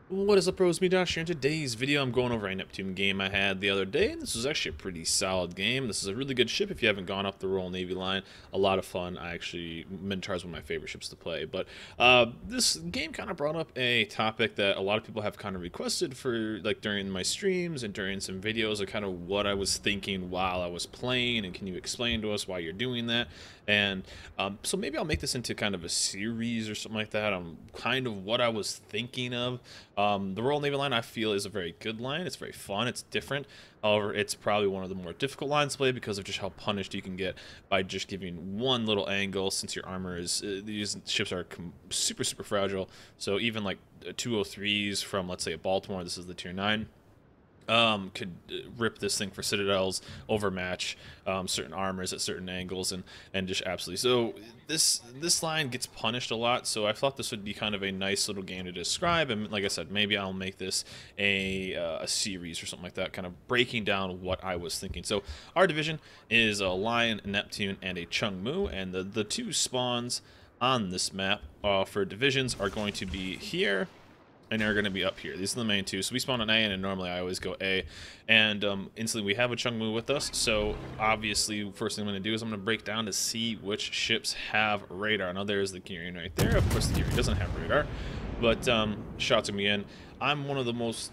What is up, bros? Me, Josh, here. In today's video, I'm going over a Neptune game I had the other day, and this was actually a pretty solid game. This is a really good ship if you haven't gone up the Royal Navy line. A lot of fun. Minotaur is one of my favorite ships to play. But this game kind of brought up a topic that a lot of people have kind of requested for, like, during my streams and during some videos of kind of what I was thinking while I was playing, and can you explain to us why you're doing that? And so maybe I'll make this into kind of a series or something like that on kind of what I was thinking of. The Royal Navy line, I feel, is a very good line. It's very fun. It's different. However, it's probably one of the more difficult lines to play because of just how punished you can get by just giving one little angle, since your armor is... these ships are super, super fragile. So even like 203s from, let's say, a Baltimore, this is the Tier 9, could rip this thing for citadels, overmatch certain armors at certain angles, and just absolutely. So this line gets punished a lot. So I thought this would be kind of a nice little game to describe. And like I said, maybe I'll make this a series or something like that, kind of breaking down what I was thinking. So our division is a Lion, Neptune, and a Chungmu, and the two spawns on this map for divisions are going to be here, and they're going to be up here. These are the main two. So we spawn on A, and normally I always go A. And instantly we have a Chungmu with us. So obviously, first thing I'm going to do is I'm going to break down to see which ships have radar. Now there's the Gearing right there. Of course, the Gearing doesn't have radar. But shots me in. I'm one of the most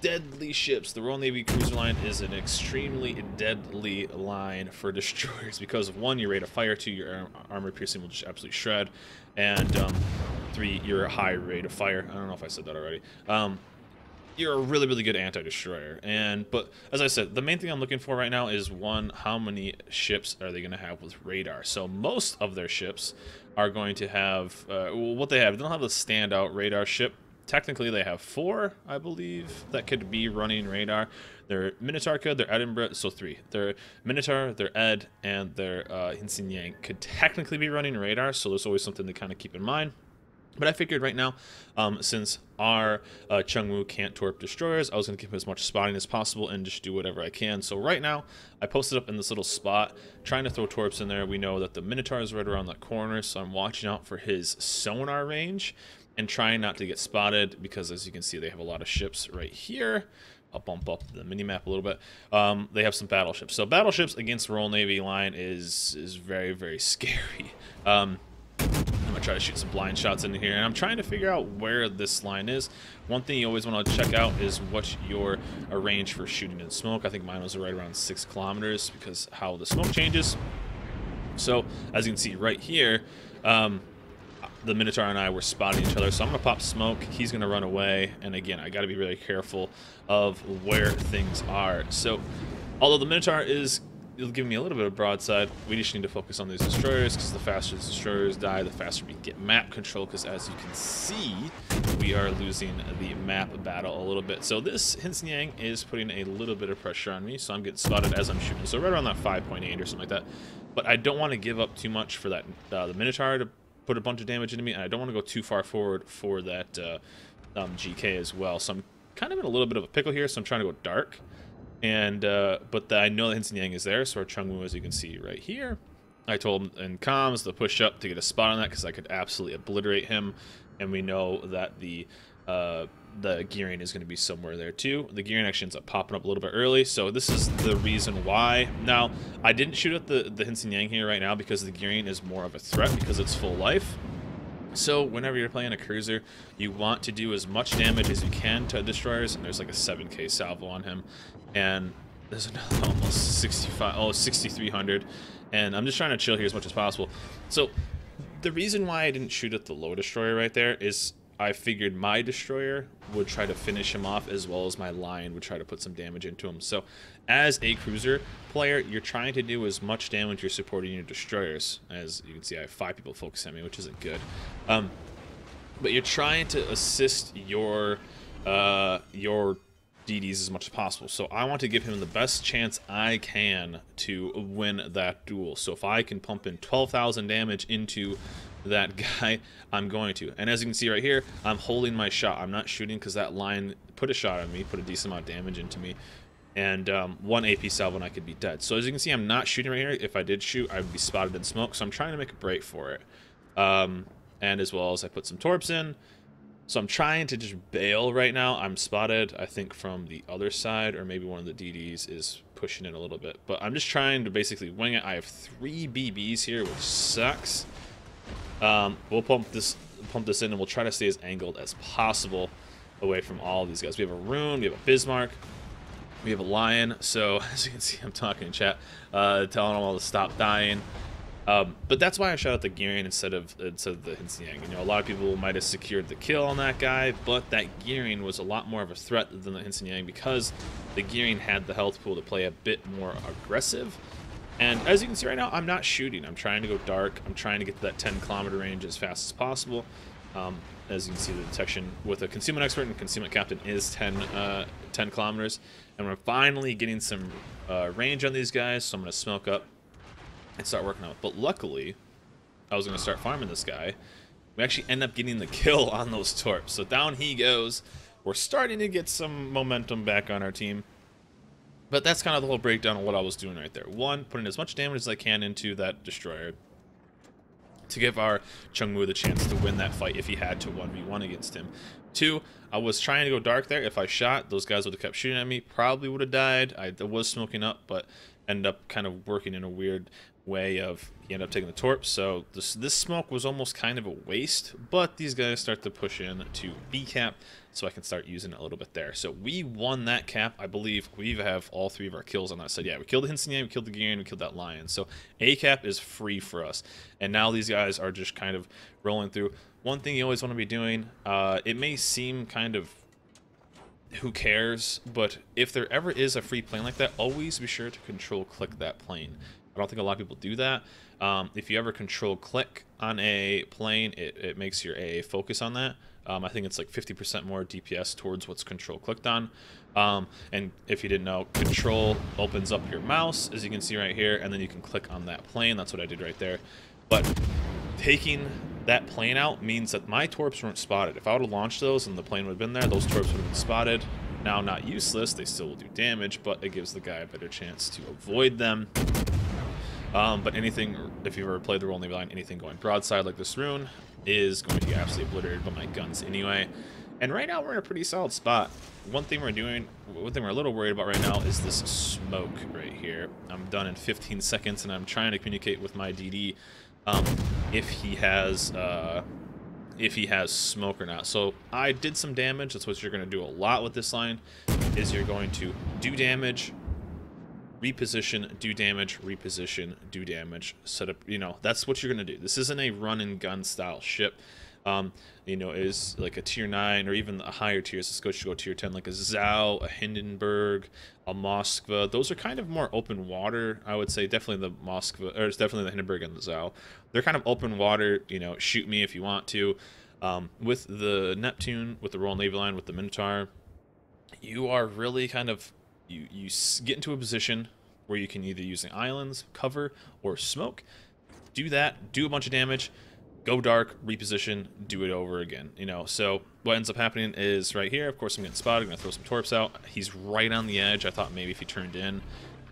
deadly ships. The Royal Navy cruiser line is an extremely deadly line for destroyers because of, one, your rate of fire, two, your armor piercing will just absolutely shred, and three, your high rate of fire. I don't know if I said that already. You're a really, really good anti-destroyer. But as I said, the main thing I'm looking for right now is, one, how many ships are they going to have with radar? So most of their ships are going to have what they have. They don't have a standout radar ship. Technically, they have 4, I believe, that could be running radar. Their Minotaur could, their Edinburgh, so 3. Their Minotaur, their Ed, and their Yang could technically be running radar, so there's always something to kind of keep in mind. But I figured right now, since our Chungmu can't torp destroyers, I was going to give him as much spotting as possible and just do whatever I can. So right now, I posted up in this little spot, trying to throw torps in there. We know that the Minotaur is right around that corner, so I'm watching out for his sonar range and trying not to get spotted, because as you can see, they have a lot of ships right here. I'll bump up the mini-map a little bit. They have some battleships. So battleships against Royal Navy line is very, very scary. I'm going to try to shoot some blind shots in here, and I'm trying to figure out where this line is. One thing you always want to check out is what your range for shooting in smoke. I think mine was right around 6 kilometers because how the smoke changes. So as you can see right here, the Minotaur and I were spotting each other, so I'm going to pop smoke. He's going to run away, and again, I got to be really careful of where things are. So, although the Minotaur is giving me a little bit of broadside, we just need to focus on these destroyers, because the faster the destroyers die, the faster we get map control, because as you can see, we are losing the map battle a little bit. So this Yang is putting a little bit of pressure on me, so I'm getting spotted as I'm shooting. So right around that 5.8 or something like that. But I don't want to give up too much for that the Minotaur to put a bunch of damage into me, and I don't want to go too far forward for that GK as well. So I'm kind of in a little bit of a pickle here, so I'm trying to go dark. And but I know that Yang is there, so our Chungmu, as you can see right here, I told him in comms to push up to get a spot on that, because I could absolutely obliterate him, and we know that the Gearing is going to be somewhere there too. The Gearing actually ends up popping up a little bit early, so this is the reason why. Now, I didn't shoot at the Yang here right now because the Gearing is more of a threat because it's full life. So whenever you're playing a cruiser, you want to do as much damage as you can to destroyers, and there's like a 7k salvo on him, and there's another almost 6,300, and I'm just trying to chill here as much as possible. So the reason why I didn't shoot at the low destroyer right there is I figured my destroyer would try to finish him off, as well as my line would try to put some damage into him. So as a cruiser player, you're trying to do as much damage, you're supporting your destroyers. As you can see, I have 5 people focusing on me, which isn't good. But you're trying to assist your DDs as much as possible. So I want to give him the best chance I can to win that duel. So if I can pump in 12,000 damage into that guy, I'm going to. And as you can see right here, I'm holding my shot. I'm not shooting because that line put a shot on me, put a decent amount of damage into me, and 1 AP salvo and I could be dead. So as you can see, I'm not shooting right here. If I did shoot, I would be spotted in smoke, so I'm trying to make a break for it. And as well as I put some torps in, So I'm trying to just bail right now. I'm spotted, I think, from the other side, or maybe one of the DDs is pushing in a little bit. But I'm just trying to basically wing it. I have 3 BBs here, which sucks. We'll pump this in, and we'll try to stay as angled as possible away from all these guys. We have a Rune, we have a Bismarck, we have a Lion. So as you can see, I'm talking in chat, telling them all to stop dying. But that's why I shot out the gearing instead of the Hinseng. You know, a lot of people might have secured the kill on that guy, but that gearing was a lot more of a threat than the Hinseng because the gearing had the health pool to play a bit more aggressive. And as you can see right now, I'm not shooting. I'm trying to go dark. I'm trying to get to that 10-kilometer range as fast as possible. As you can see, the detection with a concealment expert and concealment captain is 10 kilometers. And we're finally getting some range on these guys, so I'm going to smoke up and start working out. But luckily, I was going to start farming this guy. We actually end up getting the kill on those torps. So down he goes. We're starting to get some momentum back on our team. But that's kind of the whole breakdown of what I was doing right there. One, putting as much damage as I can into that destroyer to give our Chungmu the chance to win that fight if he had to 1v1 against him. Two, I was trying to go dark there. If I shot, those guys would have kept shooting at me. Probably would have died. I was smoking up, but ended up kind of working in a weird way of he ended up taking the torp. So this smoke was almost kind of a waste, but these guys start to push in to B cap, so I can start using it a little bit there. So we won that cap. I believe we have all 3 of our kills on that side. Yeah, we killed the Hinseng, we killed the Gearing, we killed that Lion. So A cap is free for us. And now these guys are just kind of rolling through. One thing you always want to be doing, it may seem kind of who cares, but if there ever is a free plane like that, always be sure to control click that plane. I don't think a lot of people do that. If you ever control click on a plane, it makes your AA focus on that. I think it's like 50% more DPS towards what's control clicked on. And if you didn't know, control opens up your mouse, as you can see right here, and then you can click on that plane. That's what I did right there. But taking that plane out means that my torps weren't spotted. If I would have launched those and the plane would have been there, those torps would have been spotted. Now, not useless, they still will do damage, but it gives the guy a better chance to avoid them. But anything, if you've ever played the Royal Navy line, anything going broadside like this Rune is going to get absolutely obliterated by my guns anyway. And right now we're in a pretty solid spot. One thing we're a little worried about right now is this smoke right here. I'm done in 15 seconds, and I'm trying to communicate with my DD if he has smoke or not. So I did some damage. That's what you're going to do a lot with this line, is you're going to do damage, reposition, do damage, reposition, do damage, set up, you know, that's what you're going to do. This isn't a run and gun style ship. You know, is like a tier 9 or even a higher tiers. Let's go tier 10, like a Zhao, a Hindenburg, a Moskva. Those are kind of more open water, I would say. Definitely the Moskva, or it's definitely the Hindenburg and the Zhao. They're kind of open water, you know, shoot me if you want to. With the Neptune, with the Royal Navy line, with the Minotaur, you are really kind of, you get into a position where you can either use the islands, cover, or smoke. Do that, do a bunch of damage, go dark, reposition, do it over again, you know. So what ends up happening is right here, of course I'm getting spotted, I'm gonna throw some torps out. He's right on the edge. I thought maybe if he turned in,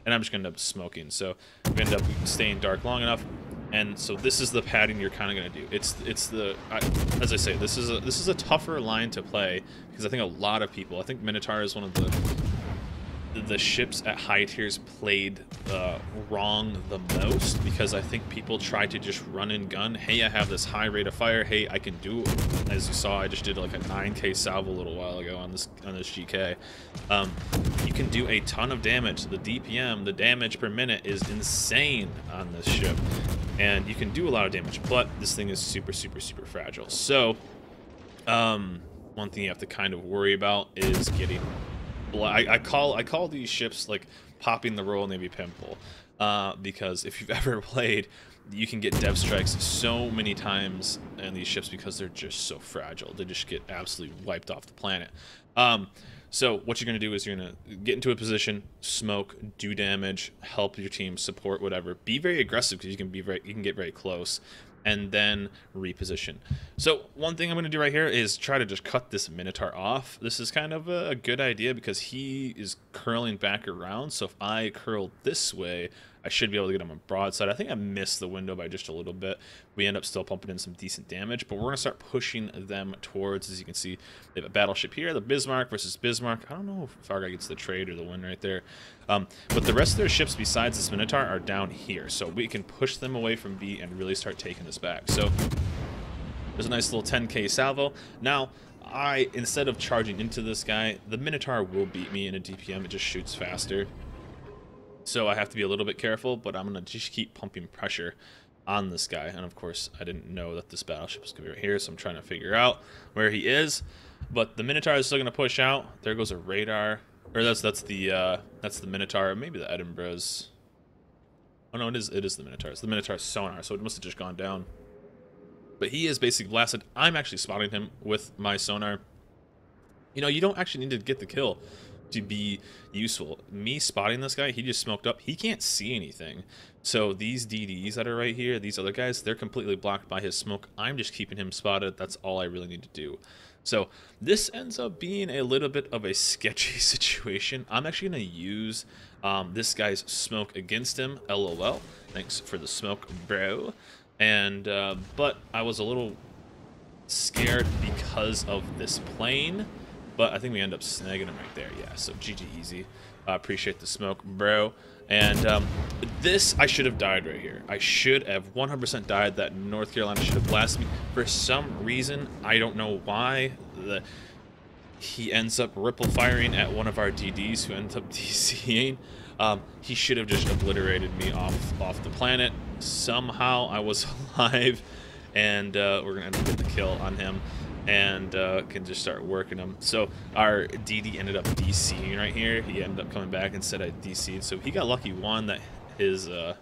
and I'm just gonna end up smoking. So we end up staying dark long enough, and so this is the pattern you're kind of gonna do. As I say, this is a tougher line to play because I think a lot of people, I think Minotaur is one of the ships at high tiers played wrong the most, because I think people try to just run and gun. Hey, I have this high rate of fire. Hey, I can do, as you saw, I just did like a 9k salvo a little while ago on this GK. You can do a ton of damage. The DPM, the damage per minute, is insane on this ship, and you can do a lot of damage. But this thing is super, super, super fragile. So, one thing you have to kind of worry about is getting. I call these ships like popping the Royal Navy pimple, because if you've ever played, you can get dev strikes so many times in these ships because they're just so fragile. They just get absolutely wiped off the planet. So what you're going to do is you're going to get into a position, smoke, do damage, help your team, support, whatever. Be very aggressive because you can get very close, and then reposition. So one thing I'm going to do right here is try to just cut this Minotaur off. This is kind of a good idea because he is curling back around. So if I curl this way, I should be able to get him on broadside. I think I missed the window by just a little bit. We end up still pumping in some decent damage, but we're going to start pushing them towards, as you can see, they have a battleship here, the Bismarck versus Bismarck. I don't know if our guy gets the trade or the win right there. But the rest of their ships besides this Minotaur are down here, so we can push them away from B and really start taking this back. So there's a nice little 10k salvo. Now, instead of charging into this guy, the Minotaur will beat me in a DPM. It just shoots faster. So I have to be a little bit careful, but I'm going to just keep pumping pressure on this guy. And of course, I didn't know that this battleship was going to be right here, so I'm trying to figure out where he is. But the Minotaur is still going to push out. There goes a radar. Or that's the Minotaur. Maybe the Edinburgh's. Oh no, it is the Minotaur. It's the Minotaur's sonar, so it must have just gone down. But he is basically blasted. I'm actually spotting him with my sonar. You know, you don't actually need to get the kill to be useful. Me spotting this guy, he just smoked up. He can't see anything. So these DDs that are right here, these other guys, they're completely blocked by his smoke. I'm just keeping him spotted. That's all I really need to do. So this ends up being a little bit of a sketchy situation. I'm actually going to use this guy's smoke against him. LOL. Thanks for the smoke, bro. And but I was a little scared because of this plane. But I think we end up snagging him right there. Yeah, so GG easy. Appreciate the smoke, bro. And this, I should have died right here. I should have 100% died. That North Carolina should have blasted me. For some reason, I don't know why, he ends up ripple firing at one of our DDs who ends up DCing. He should have just obliterated me off the planet. Somehow I was alive, and we're going to end up getting the kill on him. And can just start working them. So our DD ended up DCing right here. He ended up coming back and said I DC'd. So he got lucky, one, that his the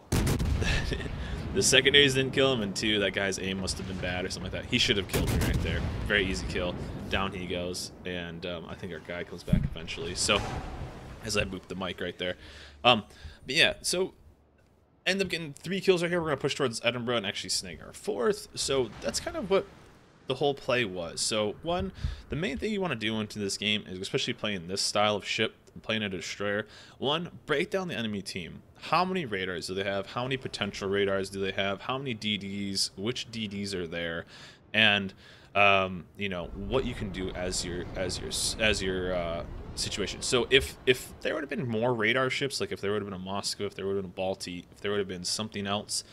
secondaries didn't kill him, and two, that guy's aim must have been bad or something like that. He should have killed me right there. Very easy kill. Down he goes, and I think our guy comes back eventually. So as I booped the mic right there. But yeah, so end up getting 3 kills right here. We're gonna push towards Edinburgh and actually snag our 4th. So that's kind of what the whole play was. So one, the main thing you want to do into this game is, especially playing this style of ship, playing a destroyer, one, break down the enemy team. How many radars do they have? How many potential radars do they have? How many DDs? Which DDs are there? And you know what you can do as your situation. So if there would have been more radar ships, like if there would have been a Moscow, if there would have been a Balti, if there would have been something else,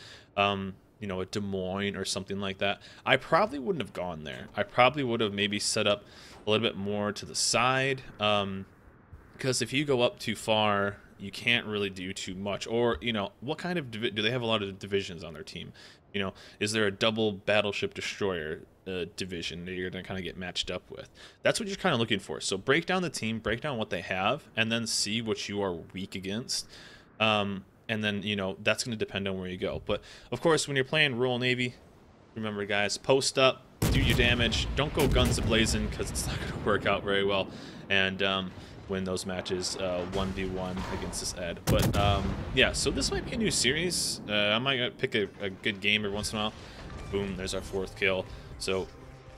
you know, a Des Moines or something like that, I probably wouldn't have gone there. I probably would have maybe set up a little bit more to the side, because if you go up too far, you can't really do too much. Or, you know, what kind of do they have a lot of divisions on their team? You know, is there a double battleship destroyer division that you're going to kind of get matched up with? That's what you're kind of looking for. So break down the team, break down what they have, and then see what you are weak against. And then, you know, that's going to depend on where you go. But, of course, when you're playing Royal Navy, remember, guys, post up, do your damage. Don't go guns a-blazing, because it's not going to work out very well. And win those matches 1v1 against this Ed. But, yeah, so this might be a new series. I might pick a good game every once in a while. Boom, there's our 4th kill. So,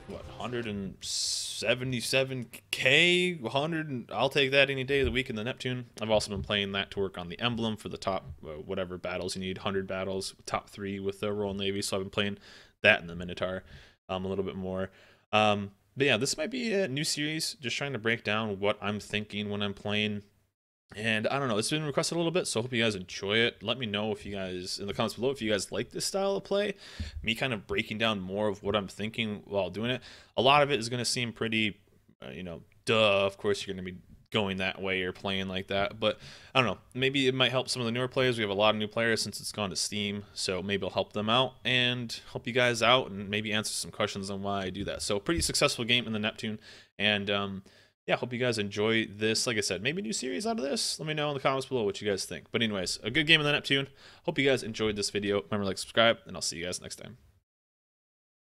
what, 177k, 100, I'll take that any day of the week in the Neptune. I've also been playing that to work on the emblem for the top whatever battles you need, 100 battles, top 3 with the Royal Navy. So I've been playing that in the Minotaur a little bit more. But yeah, this might be a new series, just trying to break down what I'm thinking when I'm playing. And I don't know, it's been requested a little bit, so I hope you guys enjoy it. Let me know if you guys, in the comments below, if you guys like this style of play. Me kind of breaking down more of what I'm thinking while doing it. A lot of it is going to seem pretty, you know, duh, of course you're going to be going that way or playing like that. But I don't know, maybe it might help some of the newer players. We have a lot of new players since it's gone to Steam, so maybe it'll help them out and help you guys out and maybe answer some questions on why I do that. So pretty successful game in the Neptune. And yeah, hope you guys enjoy this. Like I said, maybe a new series out of this. Let me know in the comments below what you guys think. But anyways, a good game in the Neptune. Hope you guys enjoyed this video. Remember to like, subscribe, and I'll see you guys next time.